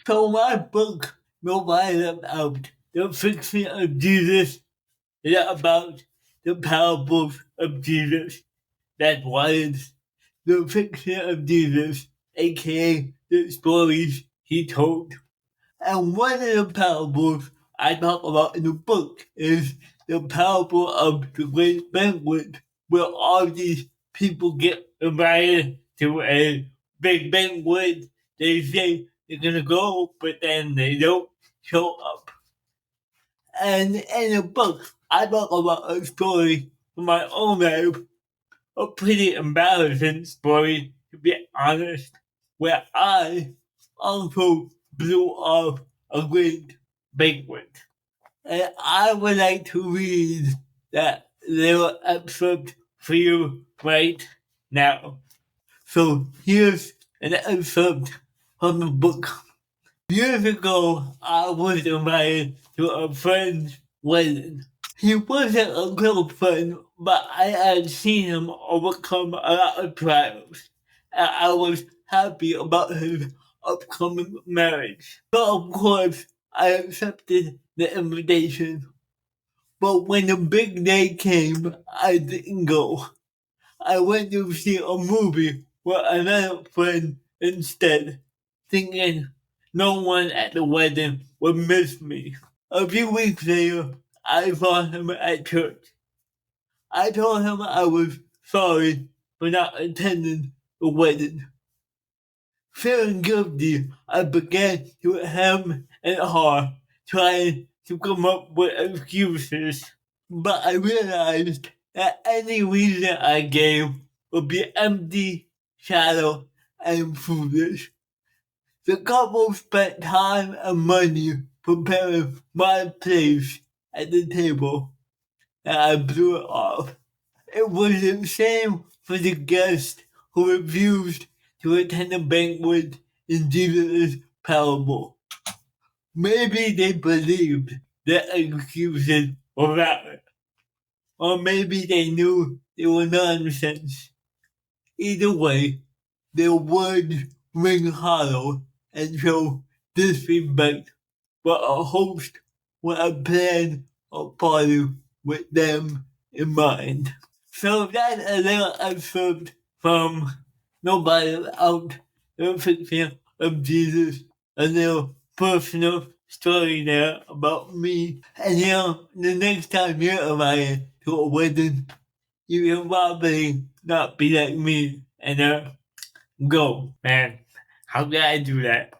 So my book, Nobody Left Out, The Fiction of Jesus, is about the parables of Jesus. That's what it's the fiction of Jesus, aka the stories he told. And one of the parables I talk about in the book is the parable of the great banquet, where all these people get invited to a big banquet. They say they're gonna go, but then they don't show up. And in the book, I talk about a story from my own life, a pretty embarrassing story, to be honest, where I also blew off a great banquet. And I would like to read that little excerpt for you right now. So here's an excerpt from the book. Years ago, I was invited to a friend's wedding. He wasn't a good friend, but I had seen him overcome a lot of trials, and I was happy about his upcoming marriage. So of course, I accepted the invitation. But when the big day came, I didn't go. I went to see a movie with another friend instead, thinking no one at the wedding would miss me. A few weeks later, I saw him at church. I told him I was sorry for not attending the wedding. Feeling guilty, I began to hem and haw, trying to come up with excuses. But I realized that any reason I gave would be empty, shallow, and foolish. The couple spent time and money preparing my place at the table, and I blew it off. It was the same for the guests who refused to attend the banquet in Jesus' parable. Maybe they believed their excuses were valid, or maybe they knew they were nonsense. Either way, their words ring hollow and show disrespect for a host when I planned a party with them in mind. So that's a little excerpt from Nobody Out, the fiction of Jesus, a little personal story there about me. And the next time you're invited to a wedding, you can probably not be like me and go, man. How did I do that?